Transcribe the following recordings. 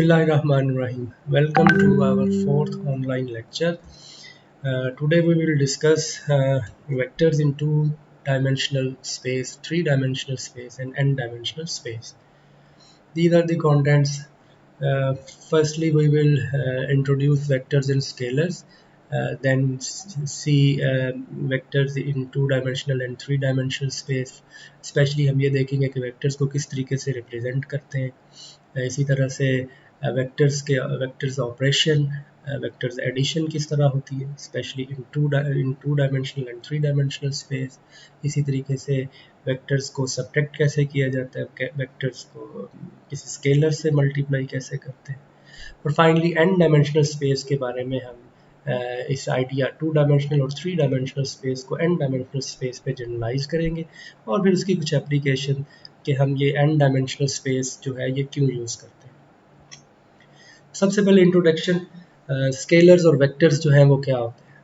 Bismillahirrahmanirrahim. Welcome to our fourth online lecture. Today we will discuss vectors in two-dimensional space, three-dimensional space, and n-dimensional space. These are the contents. Uh, Firstly, we will introduce vectors and scalars, then see vectors in two-dimensional and three-dimensional space. Especially हम ये देखेंगे कि vectors को किस तरीके से represent करते हैं. इसी तरह से वेक्टर्स ऑपरेशन, वेक्टर्स एडिशन किस तरह होती है specially in two dimensional and three dimensional space. इसी तरीके से वेक्टर्स को सब्ट्रैक्ट कैसे किया जाता है, वेक्टर्स को किसी स्केलर से मल्टीप्लाई कैसे करते हैं. और फाइनली एन डायमेंशनल स्पेस के बारे में हम इस आइडिया टू डायमेंशनल और थ्री डायमेंशनल स्पेस को एन डायमेंशनल स्पेस पे जनरलाइज करेंगे और फिर उसकी कुछ एप्लीकेशन कि हम ये एन डायमेंशनल स्पेस जो है ये क्यों यूज़ करते हैं. सबसे पहले इंट्रोडक्शन, स्केलर्स और वेक्टर्स जो हैं वो क्या होते हैं.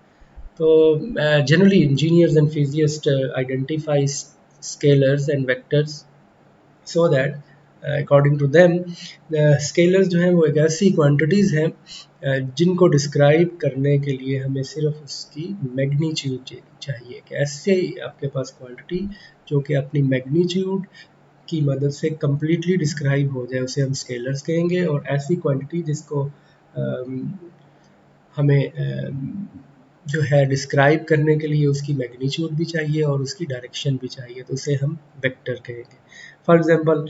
तो generally engineers and physicists identify scalars and vectors so that according to them scalars जो हैं वो एक ऐसी क्वांटिटीज़ हैं जिनको डिस्क्राइब करने के लिए हमें सिर्फ उसकी मैग्नीट्यूड चाहिए. कि ऐसे आपके पास क्वांटिटी जो कि अपनी मैग्नीट्यूड की मदद से कम्प्लीटली डिस्क्राइब हो जाए उसे हम स्केलर्स कहेंगे. और ऐसी क्वांटिटी जिसको हमें जो है डिस्क्राइब करने के लिए उसकी मैग्नीट्यूड भी चाहिए और उसकी डायरेक्शन भी चाहिए तो उसे हम वेक्टर कहेंगे. फॉर एग्जांपल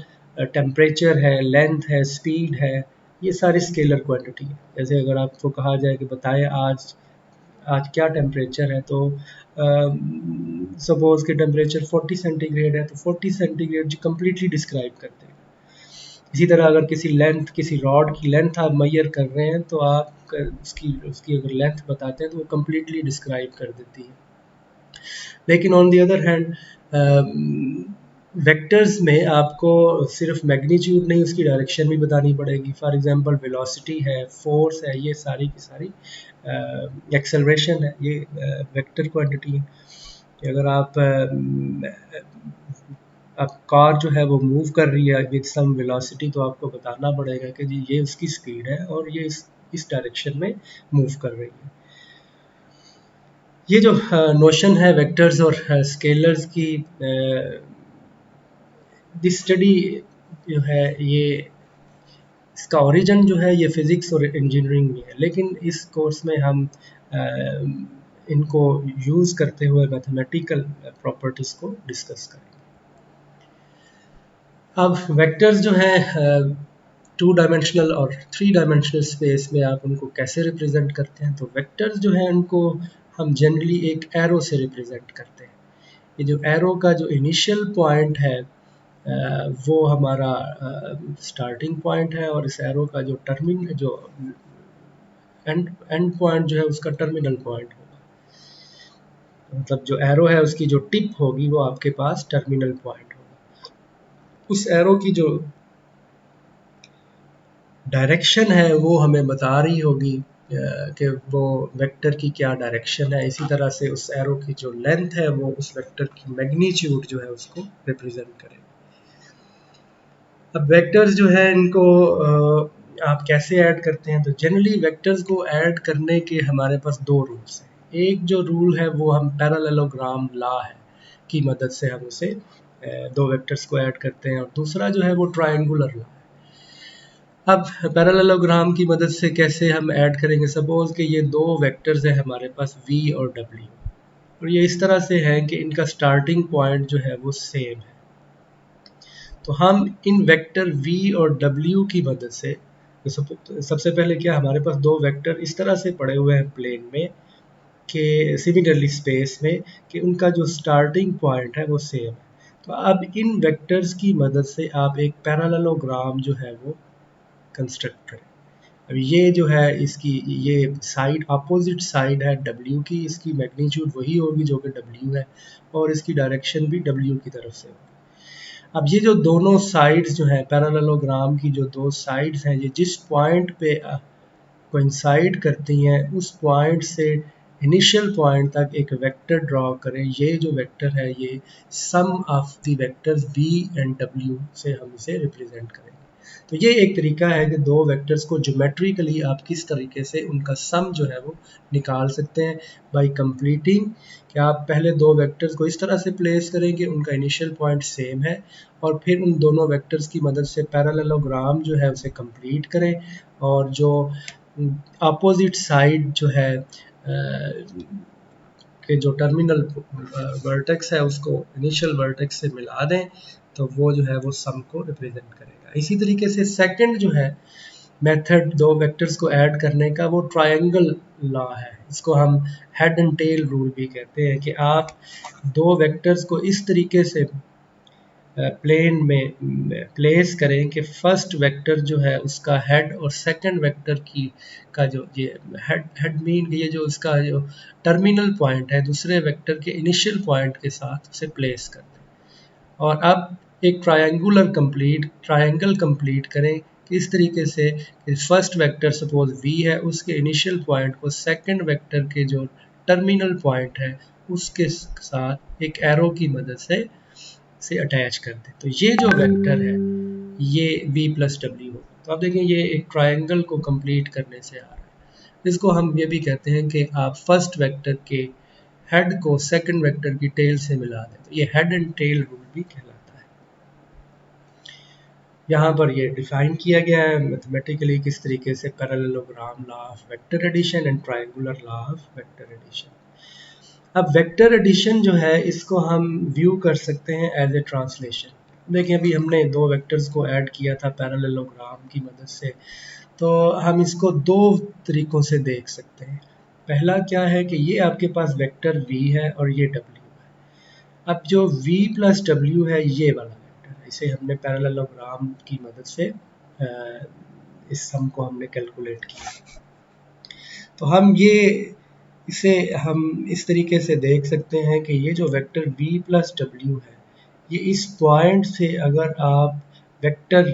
टेम्परेचर है, लेंथ है, स्पीड है, ये सारी स्केलर क्वांटिटी है. जैसे अगर आपको कहा जाए कि बताएं आज आज क्या टेम्परेचर है, तो सपोज कि टेम्परेचर 40 सेंटीग्रेड है तो 40 सेंटीग्रेड जो कम्प्लीटली डिस्क्राइब कर देगा. इसी तरह अगर किसी रॉड की लेंथ आप मैयर कर रहे हैं तो आप उसकी उसकी अगर लेंथ बताते हैं तो वो कम्प्लीटली डिस्क्राइब कर देती है. लेकिन on the other hand vectors में आपको सिर्फ मैग्नीट्यूड नहीं उसकी डायरेक्शन भी बतानी पड़ेगी. फॉर एग्जांपल वेलोसिटी है, फोर्स है, ये सारी की सारी एक्सेलरेशन है, ये वेक्टर क्वांटिटी है. अगर आप कार जो है वो मूव कर रही है विद सम वेलोसिटी तो आपको बताना पड़ेगा कि जी ये उसकी स्पीड है और ये इस डायरेक्शन में मूव कर रही है. ये जो नोशन है वेक्टर्स और स्केलर्स की, दिस स्टडी जो है ये इसका ओरिजिन जो है ये फिज़िक्स और इंजीनियरिंग में है, लेकिन इस कोर्स में हम इनको यूज़ करते हुए मैथमेटिकल प्रॉपर्टीज़ को डिस्कस करेंगे. अब वेक्टर्स जो है टू डायमेंशनल और थ्री डायमेंशनल स्पेस में आप उनको कैसे रिप्रेजेंट करते हैं. तो वेक्टर्स जो है उनको हम जनरली एक एरो से रिप्रेजेंट करते हैं. ये जो एरो का जो इनिशियल पॉइंट है वो हमारा स्टार्टिंग पॉइंट है और इस एरो का जो एंड पॉइंट जो है उसका टर्मिनल पॉइंट होगा. मतलब जो एरो है उसकी जो टिप होगी वो आपके पास टर्मिनल पॉइंट होगा. उस एरो की जो डायरेक्शन है वो हमें बता रही होगी कि वो वेक्टर की क्या डायरेक्शन है. इसी तरह से उस एरो की जो लेंथ है वो उस वेक्टर की मैग्नीट्यूड जो है उसको रिप्रेजेंट करेगी. अब वेक्टर्स जो है इनको आप कैसे ऐड करते हैं. तो जनरली वेक्टर्स को ऐड करने के हमारे पास दो रूल्स हैं. एक जो रूल है वो हम पैरेललोग्राम लॉ है की मदद से हम उसे दो वेक्टर्स को ऐड करते हैं और दूसरा जो है वो ट्रायंगुलर लॉ. अब पैरेललोग्राम की मदद से कैसे हम ऐड करेंगे. सपोज कि ये दो वेक्टर्स हैं हमारे पास v और w और ये इस तरह से है कि इनका स्टार्टिंग पॉइंट जो है वो सेम है. तो हम इन वेक्टर v और w की मदद से तो सबसे पहले क्या हमारे पास दो वेक्टर इस तरह से पड़े हुए हैं प्लेन में कि सिमिलरली स्पेस में कि उनका जो स्टार्टिंग पॉइंट है वो सेम है. तो अब इन वेक्टर्स की मदद से आप एक पैरेललोग्राम जो है वो कंस्ट्रक्ट करें. अब ये जो है इसकी ये साइड अपोजिट साइड है W की, इसकी मैग्नीट्यूड वही होगी जो कि W है और इसकी डायरेक्शन भी W की तरफ से होगी. अब ये जो दोनों साइड्स जो हैं पैरेललोग्राम की जो दो साइड्स हैं ये जिस पॉइंट पे कोइंसाइड करती हैं उस पॉइंट से इनिशियल पॉइंट तक एक वेक्टर ड्रॉ करें. ये जो वेक्टर है ये sum of the vectors v and w से हम इसे रिप्रेजेंट करेंगे. तो ये एक तरीका है कि दो वेक्टर्स को ज्योमेट्रिकली आप किस तरीके से उनका सम जो है वो निकाल सकते हैं बाय कंप्लीटिंग, कि आप पहले दो वेक्टर्स को इस तरह से प्लेस करें कि उनका इनिशियल पॉइंट सेम है, और फिर उन दोनों वेक्टर्स की मदद से पैरेललोग्राम जो है उसे कंप्लीट करें, और जो अपोजिट साइड जो है के जो टर्मिनल वर्टेक्स है उसको इनिशियल वर्टेक्स से मिला दें, तो वो जो है वो सम को रिप्रेजेंट करेगा। इसी तरीके से सेकंड जो है मेथड दो वेक्टर्स को ऐड करने का, वो ट्रायंगल लॉ है। इसको हम हेड एंड टेल रूल भी कहते हैं, कि आप दो वेक्टर्स को इस तरीके से प्लेन में प्लेस करें कि फर्स्ट वेक्टर जो है उसका हेड और सेकंड वेक्टर की का जो ये हेड मीन ये जो इसका जो टर्मिनल पॉइंट है दूसरे वेक्टर के इनिशियल पॉइंट के साथ उसे प्लेस कर दें। और अब एक ट्रायंगल कंप्लीट करें इस तरीके से कि फर्स्ट वेक्टर सपोज v है, उसके इनिशियल पॉइंट को सेकंड वेक्टर के जो टर्मिनल पॉइंट है उसके साथ एक एरो की मदद से अटैच कर दें। तो ये जो वेक्टर है ये v प्लस डब्ल्यू होगा। तो आप देखें ये एक ट्रायंगल को कंप्लीट करने से आ रहा है। इसको हम ये भी कहते हैं कि आप फर्स्ट वेक्टर के हेड को सेकंड वेक्टर की टेल से मिला दें, तो ये हेड एंड टेल रूल भी कहलाता है। यहाँ पर ये डिफाइन किया गया है मैथमेटिकली किस तरीके से parallelogram law of vector addition and triangular law of vector addition. अब वेक्टर एडिशन जो है इसको हम व्यू कर सकते हैं एज ए ट्रांसलेशन। देखिए अभी हमने दो वेक्टर्स को ऐड किया था पैरेललोग्राम की मदद से, तो हम इसको दो तरीकों से देख सकते हैं। पहला क्या है कि ये आपके पास वेक्टर v है और ये w है। अब जो v प्लस w है ये वाला वेक्टर है, इसे हमने पैरेललोग्राम की मदद से इस सम को हमने कैलकुलेट किया। तो हम ये इसे हम इस तरीके से देख सकते हैं कि ये जो वेक्टर v प्लस डब्ल्यू है, ये इस पॉइंट से अगर आप वेक्टर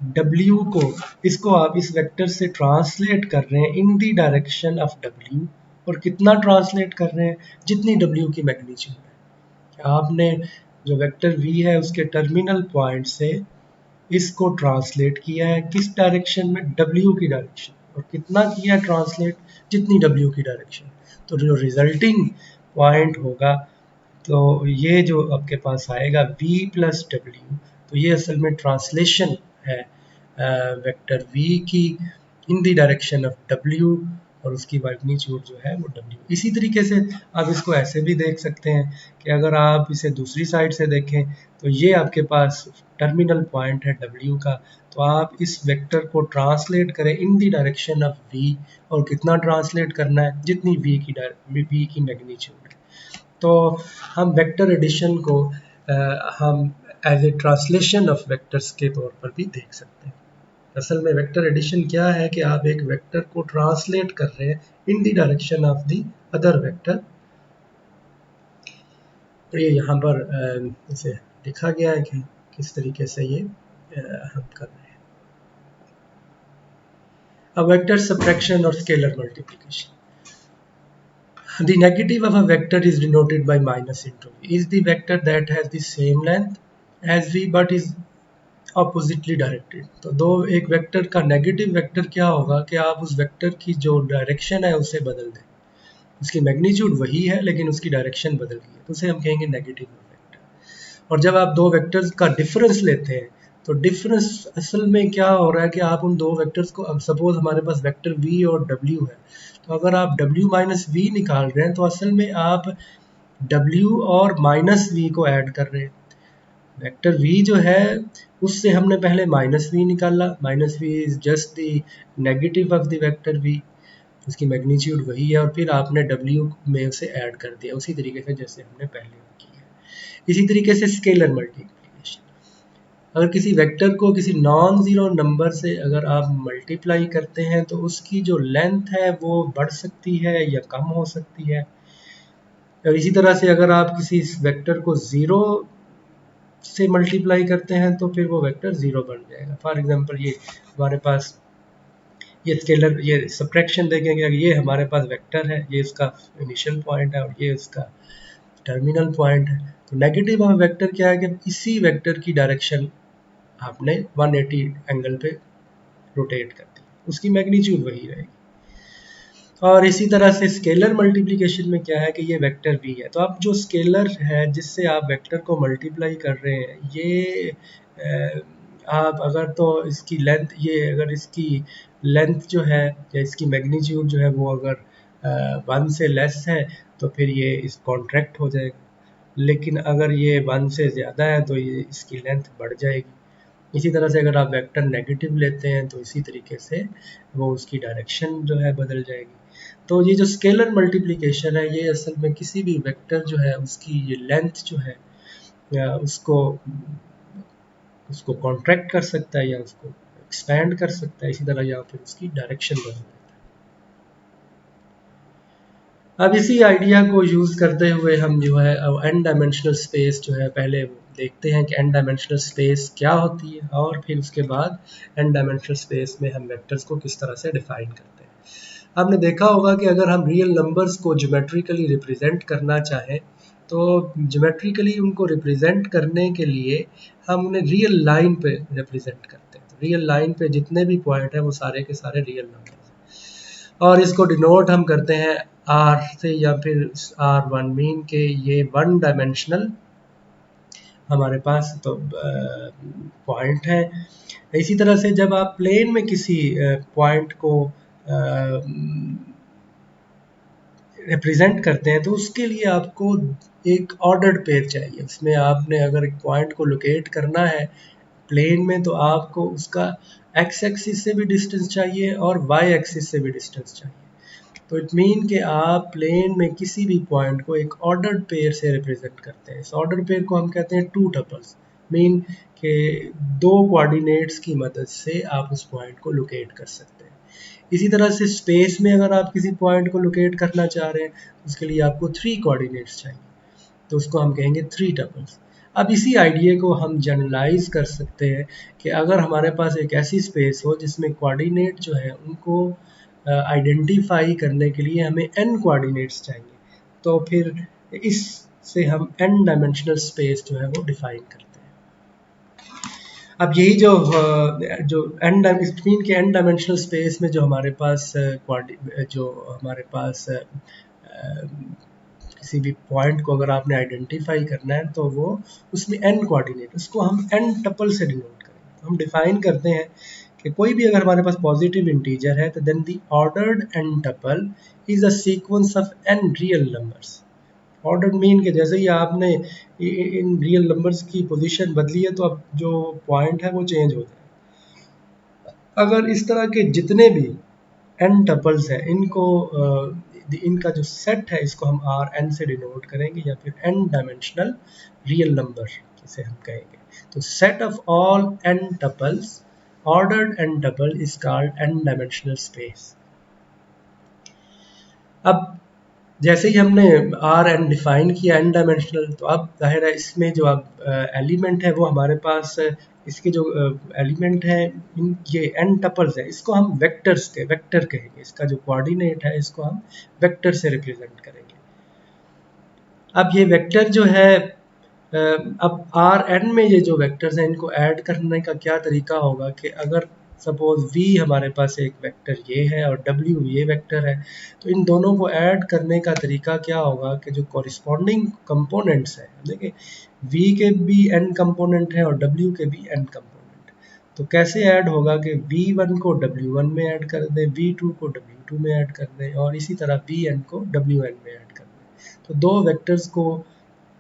w को इसको आप इस वेक्टर से ट्रांसलेट कर रहे हैं इन दी डायरेक्शन ऑफ w, और कितना ट्रांसलेट कर रहे हैं, जितनी w की मैग्नीट्यूड है। आपने जो वेक्टर v है उसके टर्मिनल पॉइंट से इसको ट्रांसलेट किया है किस डायरेक्शन में, w की डायरेक्शन, और कितना किया ट्रांसलेट, जितनी w की डायरेक्शन। तो जो रिजल्टिंग पॉइंट होगा तो ये जो आपके पास आएगा v प्लस डब्ल्यू, तो ये असल में ट्रांसलेशन है वेक्टर v की in the direction of w, और उसकी मैग्नीट्यूड जो है वो w। इसी तरीके से आप इसको ऐसे भी देख सकते हैं कि अगर आप इसे दूसरी साइड से देखें तो ये आपके पास टर्मिनल पॉइंट है w का, तो आप इस वेक्टर को ट्रांसलेट करें in the direction of v, और कितना ट्रांसलेट करना है, जितनी v की मैग्नीट्यूड है। तो हम वेक्टर एडिशन को हम as a translation of vectors के तौर पर भी देख सकते हैं। असल में वेक्टर एडिशन क्या है कि आप एक वेक्टर को ट्रांसलेट कर रहे हैं in the direction of the other vector. तो ये यहाँ पर इसे लिखा गया है कि किस तरीके से ये हम कर रहे हैं। अब वेक्टर सब्ट्रैक्शन और scalar multiplication. The negative of a vector is denoted by minus into v. Is the vector that has the same length as v but is oppositely directed। तो दो एक वेक्टर का नेगेटिव वेक्टर क्या होगा कि आप उस वेक्टर की जो डायरेक्शन है उसे बदल दें, उसकी मैग्नीट्यूड वही है लेकिन उसकी डायरेक्शन बदल गई है, तो उसे हम कहेंगे नेगेटिव वेक्टर। और जब आप दो वेक्टर्स का डिफरेंस लेते हैं तो डिफरेंस असल में क्या हो रहा है कि आप उन दो वेक्टर्स को, अब सपोज हमारे पास वेक्टर v और w है, तो अगर आप w माइनस वी निकाल रहे हैं तो असल में आप w और माइनस वी को ऐड कर रहे हैं। वेक्टर v जो है उससे हमने पहले माइनस वी निकाला, minus V is just the negative of the vector v, उसकी मैग्नीट्यूड वही है, और फिर आपने w में उसे ऐड कर दिया उसी तरीके से जैसे हमने पहले किया। इसी तरीके से स्केलर मल्टीप्लिकेशन, अगर किसी वेक्टर को किसी नॉन ज़ीरो नंबर से अगर आप मल्टीप्लाई करते हैं तो उसकी जो लेंथ है वो बढ़ सकती है या कम हो सकती है। और इसी तरह से अगर आप किसी वेक्टर को ज़ीरो से मल्टीप्लाई करते हैं तो फिर वो वेक्टर ज़ीरो बन जाएगा। फॉर एग्जांपल ये हमारे पास ये स्केलर ये सब्ट्रैक्शन देखेंगे, ये हमारे पास वेक्टर है, ये इसका इनिशियल पॉइंट है और ये इसका टर्मिनल पॉइंट है। तो नेगेटिव ऑफ वेक्टर क्या है कि इसी वेक्टर की डायरेक्शन आपने 180 एंगल पे रोटेट कर दी, उसकी मैग्नीट्यूड वही रहेगी। और इसी तरह से स्केलर मल्टीप्लिकेशन में क्या है कि ये वेक्टर भी है, तो अब जो स्केलर है जिससे आप वेक्टर को मल्टीप्लाई कर रहे हैं, ये आप अगर तो इसकी लेंथ, ये अगर इसकी लेंथ जो है या इसकी मैग्नीट्यूड जो है वो अगर 1 से लेस है तो फिर ये इस कॉन्ट्रैक्ट हो जाएगा, लेकिन अगर ये 1 से ज़्यादा है तो ये इसकी लेंथ बढ़ जाएगी। इसी तरह से अगर आप वेक्टर नेगेटिव लेते हैं तो इसी तरीके से वो उसकी डायरेक्शन जो है बदल जाएगी। तो ये जो स्केलर मल्टीप्लिकेशन है, ये असल में किसी भी वेक्टर जो है उसकी ये लेंथ जो है या उसको कॉन्ट्रैक्ट कर सकता है या उसको एक्सपैंड कर सकता है, इसी तरह यहाँ पे उसकी डायरेक्शन बदल जाती है। अब इसी आइडिया को यूज़ करते हुए हम जो है एन डायमेंशनल स्पेस जो है पहले देखते हैं कि एन डायमेंशनल स्पेस क्या होती है, और फिर उसके बाद एन डायमेंशनल स्पेस में हम वेक्टर्स को किस तरह से डिफाइन करते हैं। आपने देखा होगा कि अगर हम रियल नंबर्स को ज्योमेट्रिकली रिप्रेजेंट करना चाहें तो ज्योमेट्रिकली उनको रिप्रेजेंट करने के लिए हम उन्हें रियल लाइन पे रिप्रेजेंट करते हैं। तो रियल लाइन पे जितने भी पॉइंट हैं वो सारे के सारे रियल नंबर हैं, और इसको डिनोट हम करते हैं आर से या फिर R1 मीन के ये वन डायमेंशनल हमारे पास तो पॉइंट है। इसी तरह से जब आप प्लेन में किसी पॉइंट को रिप्रेजेंट करते हैं तो उसके लिए आपको एक ऑर्डर्ड पेयर चाहिए। उसमें आपने अगर एक पॉइंट को लोकेट करना है प्लेन में तो आपको उसका एक्स एक्सिस से भी डिस्टेंस चाहिए और वाई एक्सिस से भी डिस्टेंस चाहिए। तो इट मीन कि आप प्लेन में किसी भी पॉइंट को एक ऑर्डर्ड पेयर से रिप्रेजेंट करते हैं। इस ऑर्डर पेयर को हम कहते हैं टू टपल्स, मीन के दो कोऑर्डिनेट्स की मदद से आप उस पॉइंट को लोकेट कर सकते हैं। इसी तरह से स्पेस में अगर आप किसी पॉइंट को लोकेट करना चाह रहे हैं उसके लिए आपको थ्री कोऑर्डिनेट्स चाहिए, तो उसको हम कहेंगे थ्री टपल्स। अब इसी आइडिया को हम जनरलाइज कर सकते हैं कि अगर हमारे पास एक ऐसी स्पेस हो जिसमें कोऑर्डिनेट जो है उनको आइडेंटिफाई करने के लिए हमें n कोऑर्डिनेट्स चाहिए, तो फिर इससे हम n डायमेंशनल स्पेस जो है वो डिफाइन करते हैं। अब यही जो मीन के n डायमेंशनल स्पेस में जो हमारे पास किसी भी पॉइंट को अगर आपने आइडेंटिफाई करना है तो वो उसमें n कोऑर्डिनेट, उसको हम n टपल से डिनोट करेंगे। तो हम डिफाइन करते हैं कि कोई भी अगर हमारे पास पॉजिटिव इंटीजर है तो then the ordered n tuple is a sequence of n real numbers. Ordered mean के जैसे ही आपने इन रियल नंबर्स की पोजीशन बदली है तो अब जो पॉइंट है वो चेंज हो जाए। अगर इस तरह के जितने भी n टपल्स हैं इनका जो सेट है इसको हम Rn से डिनोट करेंगे या फिर n डायमेंशनल रियल नंबर जिसे हम कहेंगे। तो set of all n tuples ordered n tuple is called n dimensional space. अब जैसे ही हमने आर एन डिफाइन किया n डायमेंशनल, तो अब जाहिर है इसमें जो अब एलिमेंट है वो हमारे पास इसके जो एलिमेंट है ये n टपल्स है, इसको हम वेक्टर कहेंगे। इसका जो कोऑर्डिनेट है इसको हम वेक्टर से रिप्रेजेंट करेंगे। अब ये वेक्टर जो है अब आर एन में ये जो वेक्टर्स हैं इनको ऐड करने का क्या तरीका होगा कि अगर सपोज v हमारे पास एक वेक्टर ये है और w ये वेक्टर है, तो इन दोनों को ऐड करने का तरीका क्या होगा कि जो कॉरिस्पॉन्डिंग कंपोनेंट्स हैं, देखिए v के भी n कंपोनेंट है और w के भी n कंपोनेंट, तो कैसे ऐड होगा कि v1 को w1 में ऐड कर दें, v2 को w2 में ऐड कर दें और इसी तरह vn को wn में ऐड कर दें। तो दो वेक्टर्स को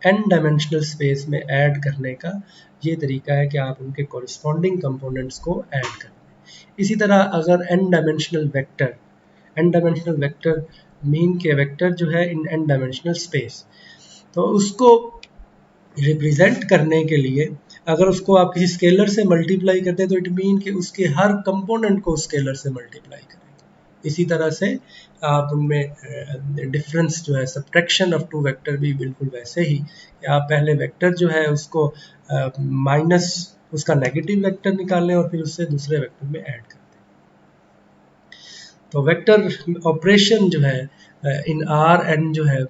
n डायमेंशनल स्पेस में ऐड करने का ये तरीका है कि आप उनके कॉरिस्पॉन्डिंग कंपोनेंट्स को ऐड कर दें। इसी तरह अगर n डायमेंशनल वेक्टर मीन के वेक्टर जो है इन n डायमेंशनल स्पेस, तो उसको रिप्रेजेंट करने के लिए अगर उसको आप किसी स्केलर से मल्टीप्लाई करते हैं तो इट मीन कि उसके हर कंपोनेंट को स्केलर से मल्टीप्लाई करेंगे। इसी तरह से आप उनमें डिफरेंस जो है सब्ट्रैक्शन ऑफ टू वेक्टर भी बिल्कुल वैसे ही कि आप पहले वेक्टर जो है उसको माइनस उसका नेगेटिव वेक्टर निकालें और फिर उससे दूसरे वेक्टर में ऐड कर दें। तो वेक्टर ऑपरेशन जो है इन आर एन जो है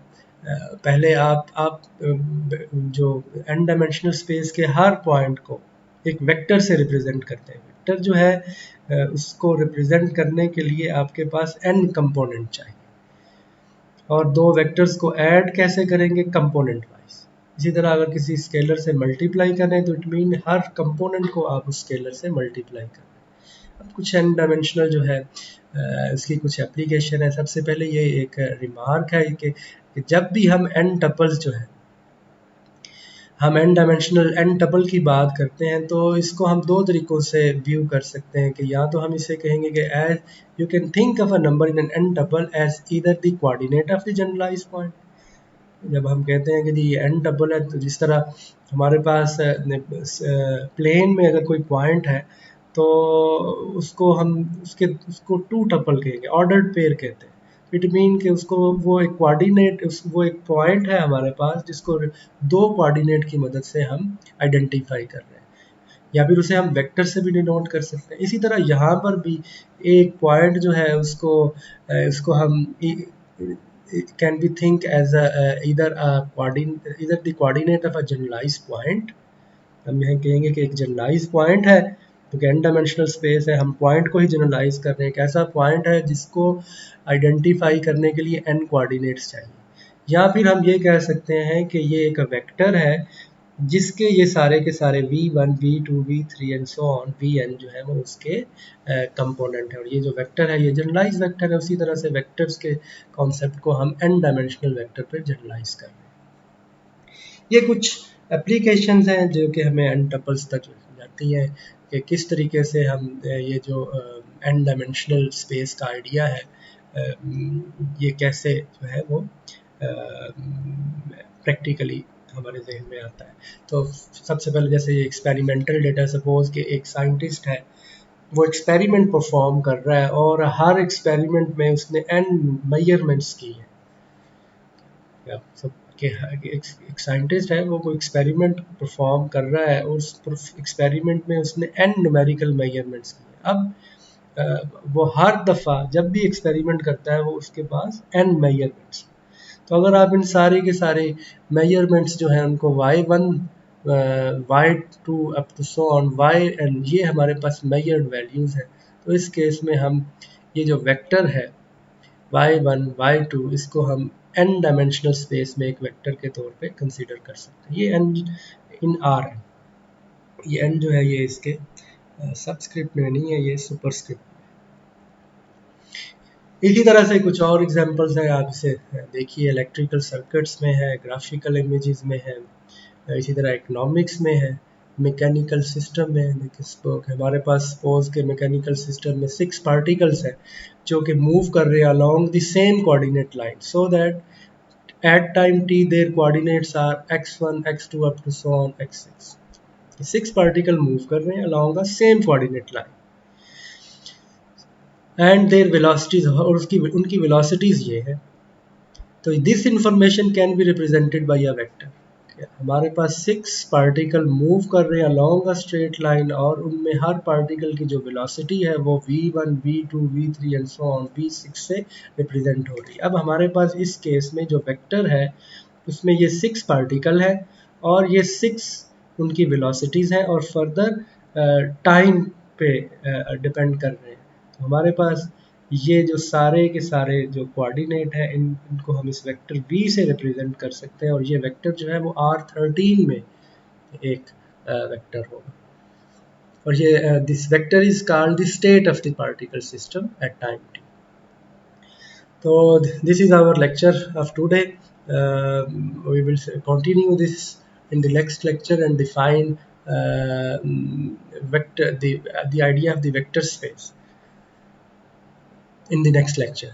पहले आप जो n डायमेंशनल स्पेस के हर पॉइंट को एक वेक्टर से रिप्रेजेंट करते हैं। वेक्टर जो है उसको रिप्रेजेंट करने के लिए आपके पास n कंपोनेंट चाहिए, और दो वेक्टर्स को ऐड कैसे करेंगे, कंपोनेंट वाइज। इसी तरह अगर किसी स्केलर से मल्टीप्लाई करें तो इट मीन हर कंपोनेंट को आप उस स्केलर से मल्टीप्लाई करें। अब कुछ n डायमेंशनल जो है इसकी कुछ एप्लीकेशन है। सबसे पहले ये एक रिमार्क है कि जब भी हम n टपल्स जो है, हम n डायमेंशनल n टपल की बात करते हैं तो इसको हम दो तरीक़ों से व्यू कर सकते हैं। कि या तो हम इसे कहेंगे कि as you can think of a number in an n tuple as either the coordinate of the generalised point. जब हम कहते हैं कि जी ये n टपल है, तो जिस तरह हमारे पास प्लेन में अगर कोई पॉइंट है तो उसको हम उसको टू टपल कहेंगे, ऑर्डर्ड पेयर कहते हैं। इट मीन कि उसको वो एक कोऑर्डिनेट, वो एक पॉइंट है हमारे पास जिसको दो कोऑर्डिनेट की मदद से हम आइडेंटिफाई कर रहे हैं, या फिर उसे हम वेक्टर से भी डिनोट कर सकते हैं। इसी तरह यहाँ पर भी एक पॉइंट जो है उसको हम can be think as either the coordinate of a generalised point. हम यह कहेंगे कि एक जनरलाइज पॉइंट है, क्योंकि n डायमेंशनल स्पेस है, हम पॉइंट को ही जनरलाइज कर रहे हैं। एक ऐसा पॉइंट है जिसको आइडेंटिफाई करने के लिए n कोऑर्डिनेट्स चाहिए। या फिर हम ये कह सकते हैं कि ये एक वेक्टर है जिसके ये सारे के सारे v1, v2, v3 and so on, vn जो है वो उसके कंपोनेंट है। और ये जो वेक्टर है ये जनरलाइज वेक्टर है। उसी तरह से वेक्टर्स के कॉन्सेप्ट को हम n डायमेंशनल वेक्टर पर जनरलाइज कर रहे हैं। ये कुछ एप्लीकेशंस हैं जो कि हमें n टपल्स तक जाती हैं कि किस तरीके से हम ये जो n डायमेंशनल स्पेस का आइडिया है ये कैसे जो है वो प्रैक्टिकली हमारे जहन में आता है। तो सबसे पहले जैसे ये एक्सपेरिमेंटल डेटा, सपोज कि एक साइंटिस्ट है, वो एक्सपेरिमेंट परफॉर्म कर रहा है और हर एक्सपेरिमेंट में उसने n मेजरमेंट्स की है। सब कि एक साइंटिस्ट है, वो कोई एक्सपेरिमेंट परफॉर्म कर रहा है और उस एक्सपेरिमेंट में उसने n न्यूमेरिकल मेजरमेंट्स किए। अब वो हर दफ़ा जब भी एक्सपेरिमेंट करता है वो उसके पास n मेजरमेंट्स। तो अगर आप इन सारे के सारे मेजरमेंट्स जो हैं उनको y1 y2 up to so on yn, ये हमारे पास मेजर्ड वैल्यूज़ हैं। तो इस केस में हम ये जो वेक्टर है y1 y2 इसको हम n डायमेंशनल स्पेस में एक वेक्टर के तौर पे कंसीडर कर सकते हैं। ये n इन r है, ये n जो है ये इसके सबस्क्रिप्ट में नहीं है, ये सुपरस्क्रिप्ट। इसी तरह से कुछ और एग्जांपल्स हैं, आप इसे देखिए। इलेक्ट्रिकल सर्किट्स में है, ग्राफिकल इमेजेस में है, इसी तरह इकोनॉमिक्स में है, मैकेनिकल सिस्टम में। देखिए हमारे पास सपोज के मैकेनिकल सिस्टम में 6 पार्टिकल्स हैं जो कि मूव कर रहे हैं along the same coordinate line, so that at time t their coordinates are x1 x2 up to so on x6। 6 particle move कर रहे हैं along a same coordinate line and their velocities, और उनकी velocities ये है। तो this information can be represented by a vector. हमारे पास 6 particle move कर रहे हैं अलोंग अ स्ट्रेट लाइन और उनमें हर पार्टिकल की जो वेलोसिटी है वो v1 v2 v3 and so on v6 से रिप्रेजेंट हो रही है। अब हमारे पास इस केस में जो वेक्टर है उसमें ये 6 पार्टिकल है और ये 6 उनकी वेलोसिटीज़ हैं और फर्दर टाइम पे डिपेंड कर रहे हैं। तो हमारे पास ये जो सारे के सारे जो कोऑर्डिनेट है इनको हम इस वेक्टर v से रिप्रेजेंट कर सकते हैं, और ये वेक्टर जो है वो r13 में एक वेक्टर होगा। और ये this vector is called the state of the particle system at time t। तो this is our lecture of today. We will continue this in the next lecture and define the idea of the vector space in the next lecture.